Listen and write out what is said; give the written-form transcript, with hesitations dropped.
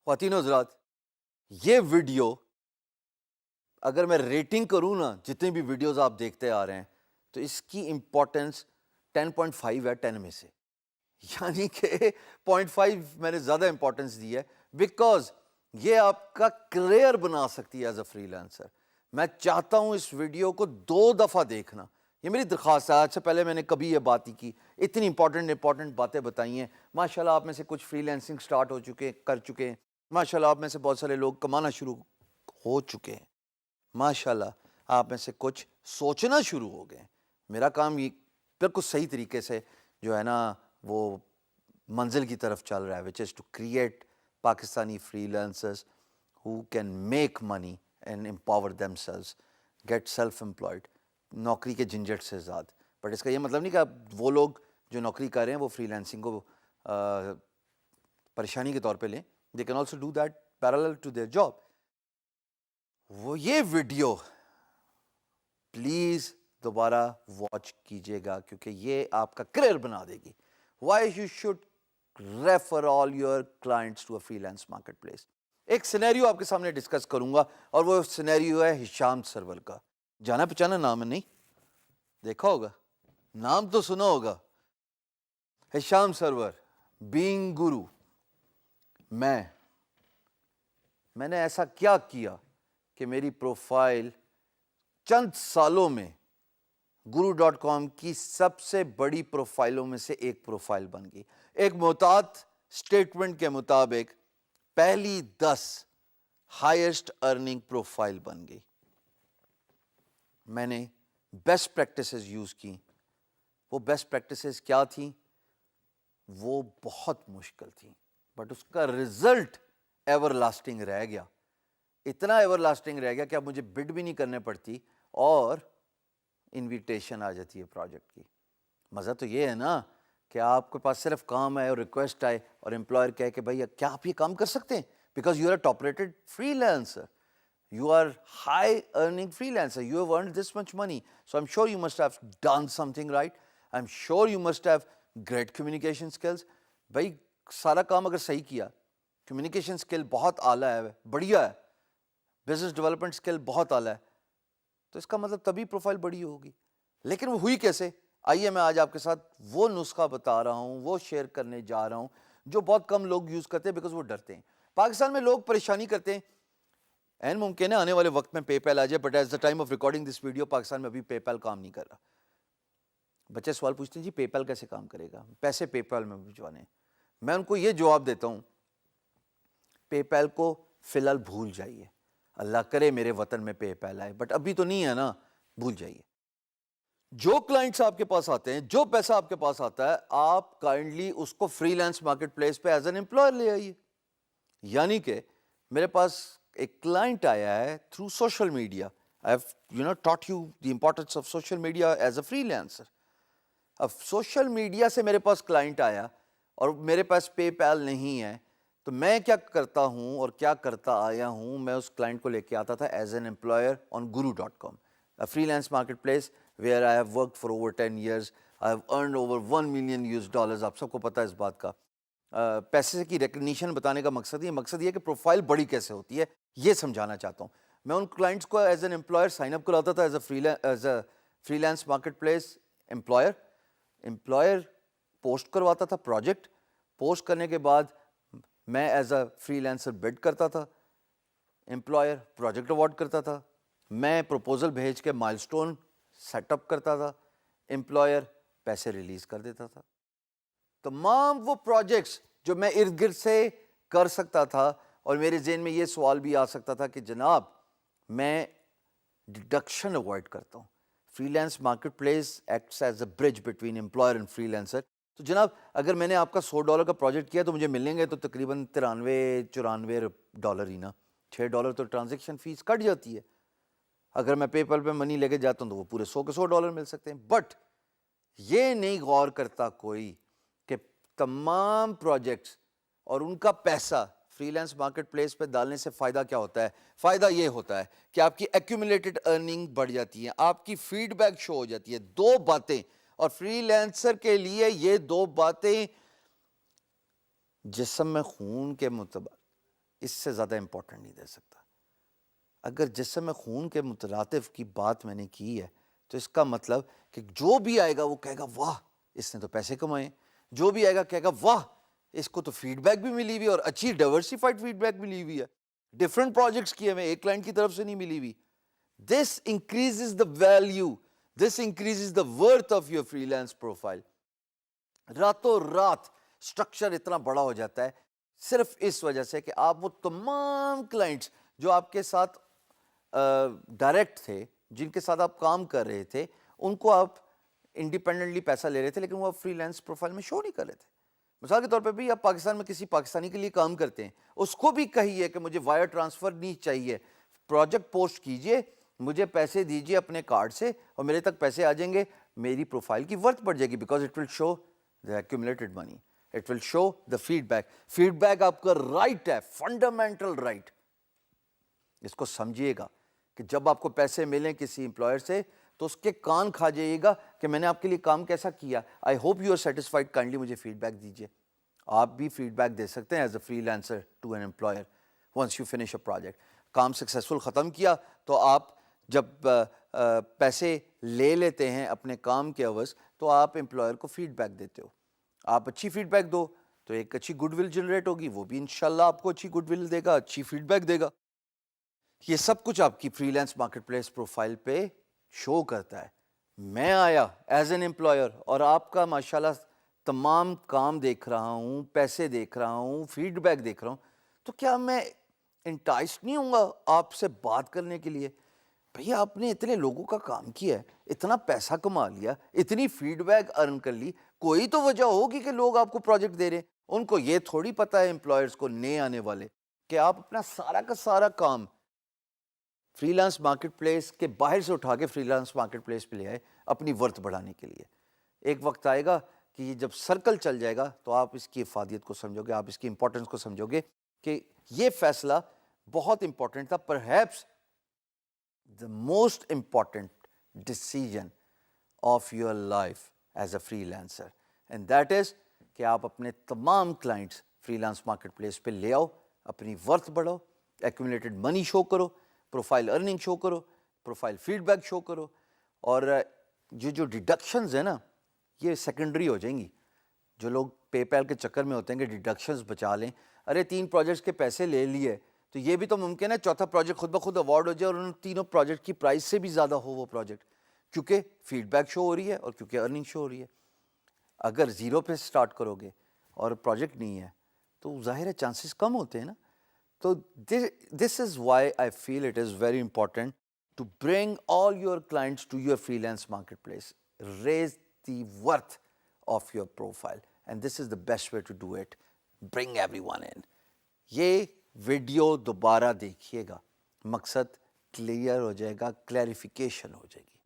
خواتین و حضرات، یہ ویڈیو اگر میں ریٹنگ کروں نا، جتنے بھی ویڈیوز آپ دیکھتے آ رہے ہیں، تو اس کی امپورٹنس 10.5 ہے 10 میں سے، یعنی کہ 0.5 میں نے زیادہ امپورٹنس دی ہے، بیکاز یہ آپ کا کریئر بنا سکتی ہے ایز اے فری لانسر۔ میں چاہتا ہوں اس ویڈیو کو 2 دفعہ دیکھنا، یہ میری درخواست ہے۔ آج سے پہلے میں نے کبھی یہ بات نہیں کی، اتنی امپورٹنٹ باتیں بتائی ہیں۔ ماشاءاللہ آپ میں سے کچھ فری لانسنگ سٹارٹ کر چکے ہیں، ماشاءاللہ آپ میں سے بہت سارے لوگ کمانا شروع ہو چکے ہیں، ماشاءاللہ آپ میں سے کچھ سوچنا شروع ہو گئے۔ میرا کام یہ بالکل صحیح طریقے سے جو ہے نا وہ منزل کی طرف چل رہا ہے، which is to create Pakistani free lancers who can make money and empower themselves, get self-employed، نوکری کے جھنجھٹ سے آزاد۔ بٹ اس کا یہ مطلب نہیں کہ وہ لوگ جو نوکری کر رہے ہیں وہ فری لانسنگ کو پریشانی کے طور پہ لیں۔ they can also do that parallel to their job۔ وہ یہ ویڈیو پلیز دوبارہ واچ کیجیے گا، کیونکہ یہ آپ کا کریئر بنا دے گی۔ Why you should refer all your clients to a freelance marketplace. ایک سینیریو آپ کے سامنے ڈسکس کروں گا، اور وہ سینیریو ہے ہشام سرور کا۔ جانا پہچانا نام ہے؟ نہیں دیکھا ہوگا، نام تو سنا ہوگا، ہشام سرور بینگ گرو۔ میں نے ایسا کیا کیا کہ میری پروفائل چند سالوں میں guru.com کی سب سے بڑی پروفائلوں میں سے ایک پروفائل بن گئی۔ ایک محتاط سٹیٹمنٹ کے مطابق پہلی 10 ہائیسٹ ارننگ پروفائل بن گئی۔ میں نے بیسٹ پریکٹسز یوز کی۔ وہ بیسٹ پریکٹسز کیا تھیں؟ وہ بہت مشکل تھیں، بٹ اس کا رزلٹ ایور لاسٹنگ رہ گیا۔ اتنا ایور لاسٹنگ رہ گیا کہ اب مجھے بڈ بھی نہیں کرنے پڑتی اور انویٹیشن آ جاتی ہے پروجیکٹ کی۔ مزہ تو یہ ہے نا کہ آپ کے پاس صرف کام آئے اور ریکویسٹ آئے اور امپلائر کہے کہ بھائی کیا آپ یہ کام کر سکتے ہیں، because you are a top rated freelancer, you are high earning freelancer, you have earned this much money, so I'm sure you must have done something right, I'm sure you must have great communication skills۔ بھائی سارا کام اگر صحیح کیا، communication skill بہت اعلیٰ ہے، بڑھیا ہے، بزنس ڈیولپمنٹ اسکل بہت اعلیٰ ہے، تو اس کا مطلب تبھی پروفائل بڑی ہوگی۔ لیکن وہ ہوئی کیسے؟ آئیے میں آج آپ کے ساتھ وہ نسخہ بتا رہا ہوں، وہ شیئر کرنے جا رہا ہوں جو بہت کم لوگ یوز کرتے ہیں، بیکاز وہ ڈرتے ہیں۔ پاکستان میں لوگ پریشانی کرتے ہیں، این ممکن ہے آنے والے وقت میں پے پیل آ جائے، but at the time of recording this video Pakistan میں ابھی پے پیل کام نہیں کر رہا۔ بچے سوال پوچھتے ہیں جی پے پیل کیسے کام کرے گا، پیسے پے پیل میں بھجوانے ہیں۔ میں ان کو یہ جواب دیتا ہوں، پے پیل کو فی الحال بھول جائیے، اللہ کرے میرے وطن میں پے پیل آئے، بٹ ابھی تو نہیں ہے نا، بھول جائیے۔ جو کلائنٹس آپ کے پاس آتے ہیں، جو پیسہ آپ کے پاس آتا ہے، آپ کائنڈلی اس کو فری لانس مارکیٹ پلیس پہ ایز این امپلائر لے آئیے۔ یعنی کہ میرے پاس ایک کلائنٹ آیا ہے through social media, I have taught you the importance of social media as a free lancer. اب سوشل میڈیا سے میرے پاس کلائنٹ آیا اور میرے پاس پے پیل نہیں ہے، تو میں کیا کرتا ہوں اور کیا کرتا آیا ہوں، میں اس کلائنٹ کو لے کے آتا تھا as an employer on guru.com، a freelance marketplace where I have worked for over 10 years. I have earned over $1 million۔ آپ سب کو پتہ ہے اس بات کا۔ پیسے کی ریکگنیشن بتانے کا مقصد یہ کہ پروفائل بڑی کیسے ہوتی ہے، یہ سمجھانا چاہتا ہوں۔ میں ان کلائنٹس کو as an employer sign up کراتا تھا as a freelance marketplace employer post کرواتا تھا پروجیکٹ، پوسٹ کرنے کے بعد میں as a freelancer bid کرتا تھا، امپلائر پروجیکٹ اوارڈ کرتا تھا، میں پروپوزل بھیج کے مائل سٹون سیٹ اپ کرتا تھا، امپلائر پیسے ریلیز کر دیتا تھا۔ تمام وہ پروجیکٹس جو میں ارد گرد سے کر سکتا تھا، اور میرے ذہن میں یہ سوال بھی آ سکتا تھا کہ جناب میں ڈیڈکشن اوائڈ کرتا ہوں، free lance market place acts as a bridge between employer and free lancer. تو جناب اگر میں نے آپ کا $100 کا پروجیکٹ کیا تو مجھے ملیں گے تو تقریباً 93-94 ڈالر ہی نا، $6 تو ٹرانزیکشن فیس کٹ جاتی ہے۔ اگر میں پے پل پہ منی لے کے جاتا ہوں تو وہ پورے 100 کے $100 مل سکتے ہیں۔ بٹ یہ نہیں غور کرتا کوئی کہ تمام پروجیکٹس اور ان کا پیسہ فری لانس مارکیٹ پلیس پہ ڈالنے سے فائدہ کیا ہوتا ہے؟ فائدہ یہ ہوتا ہے کہ آپ کی ایکومولیٹڈ ارننگ بڑھ جاتی ہے، آپ کی فیڈ بیک شو ہو جاتی ہے۔ 2 باتیں، اور فری لانسر کے لیے یہ 2 باتیں جسم میں خون کے مطابق اس سے زیادہ امپورٹنٹ نہیں دے سکتا. اگر جسم خون کے مترادف کی بات میں نے کی ہے تو اس کا مطلب کہ جو بھی آئے گا وہ کہے گا واہ اس نے تو پیسے کمائے, جو بھی آئے گا کہے گا واہ اس کو تو فیڈ بیک بھی ملی ہوئی اور اچھی ڈائیورسفائڈ فیڈ بیک ملی ہوئی ہے, ڈفرنٹ پروجیکٹس کی ہمیں, ایک کلائنٹ کی طرف سے نہیں ملی ہوئی. This increases the value, this increases the worth of your freelance profile. راتوں رات اسٹرکچر اتنا بڑا ہو جاتا ہے صرف اس وجہ سے کہ آپ وہ تمام کلائنٹس جو آپ کے ساتھ ڈائریکٹ تھے, جن کے ساتھ آپ کام کر رہے تھے, ان کو آپ انڈیپینڈنٹلی پیسہ لے رہے تھے لیکن وہ آپ فری لانس پروفائل میں شو نہیں کر رہے تھے. مثال کے طور پہ بھی آپ پاکستان میں کسی پاکستانی کے لیے کام کرتے ہیں, اس کو بھی کہیے کہ مجھے وائر ٹرانسفر نہیں چاہیے, پروجیکٹ پوسٹ کیجئے, مجھے پیسے دیجئے اپنے کارڈ سے اور میرے تک پیسے آ جائیں گے, میری پروفائل کی ورتھ بڑھ جائے گی because it will show the accumulated money, it will show the feedback. feedback آپ کا رائٹ ہے, فنڈامنٹل رائٹ. اس کو سمجھیے گا کہ جب آپ کو پیسے ملیں کسی امپلائر سے تو اس کے کان کھا جائیے گا کہ میں نے آپ کے لیے کام کیسا کیا. I hope you are satisfied, kindly مجھے فیڈ بیک دیجیے. آپ بھی فیڈ بیک دے سکتے ہیں as a freelancer to an employer once you finish a project. کام سکسیزفل ختم کیا تو آپ جب پیسے لے لیتے ہیں اپنے کام کے عوض تو آپ امپلائر کو فیڈ بیک دیتے ہو. آپ اچھی فیڈ بیک دو تو ایک اچھی گڈ ول جنریٹ ہوگی, وہ بھی انشاءاللہ آپ کو اچھی گڈ ول دے گا, اچھی فیڈ بیک دے گا. یہ سب کچھ آپ کی free lance market place profile پہ شو کرتا ہے. میں آیا ایز این امپلائر اور آپ کا ماشاءاللہ تمام کام دیکھ رہا ہوں, پیسے دیکھ رہا ہوں, فیڈ بیک دیکھ رہا ہوں, تو کیا میں انٹائسڈ نہیں ہوں گا آپ سے بات کرنے کے لیے؟ بھئی آپ نے اتنے لوگوں کا کام کیا ہے, اتنا پیسہ کما لیا, اتنی فیڈ بیک ارن کر لی, کوئی تو وجہ ہوگی کہ لوگ آپ کو پروجیکٹ دے رہے ہیں. ان کو یہ تھوڑی پتہ ہے امپلائرز کو, نئے آنے والے, کہ آپ اپنا سارا کا سارا کام فری لانس مارکیٹ پلیس کے باہر سے اٹھا کے فری لانس مارکیٹ پلیس پہ لے آئے اپنی ورتھ بڑھانے کے لیے. ایک وقت آئے گا کہ یہ جب سرکل چل جائے گا تو آپ اس کی افادیت کو سمجھو گے, آپ اس کی امپورٹنس کو سمجھو گے کہ یہ فیصلہ بہت امپورٹنٹ تھا, perhaps the most important decision of your life as a freelancer, and that is کہ آپ اپنے تمام clients free lance market place پہ لے آؤ, اپنی ورتھ بڑھاؤ, ایکومولیٹڈ منی شو کرو, پروفائل ارننگ شو کرو, پروفائل فیڈ بیک شو کرو, اور جو ڈیڈکشنز ہیں نا یہ سیکنڈری ہو جائیں گی. جو لوگ پے پیل کے چکر میں ہوتے ہیں کہ ڈیڈکشنز بچا لیں, ارے 3 پروجیکٹس کے پیسے لے لیے تو یہ بھی تو ممکن ہے چوتھا پروجیکٹ خود بخود اوارڈ ہو جائے اور ان تینوں پروجیکٹ کی پرائز سے بھی زیادہ ہو وہ پروجیکٹ, کیونکہ فیڈ بیک شو ہو رہی ہے اور کیونکہ ارننگ شو ہو رہی ہے. اگر زیرو پہ سٹارٹ کرو گے اور پروجیکٹ نہیں ہے تو ظاہر ہے چانسز کم ہوتے ہیں نا. تو this is why I feel it is very important to bring all your clients to your freelance marketplace, raise the worth of your profile, and this is the best way to do it. Bring everyone in. یہ video دوبارہ دیکھیے گا, مقصد clear ہو جائے گا, clarification ہو جائے گی.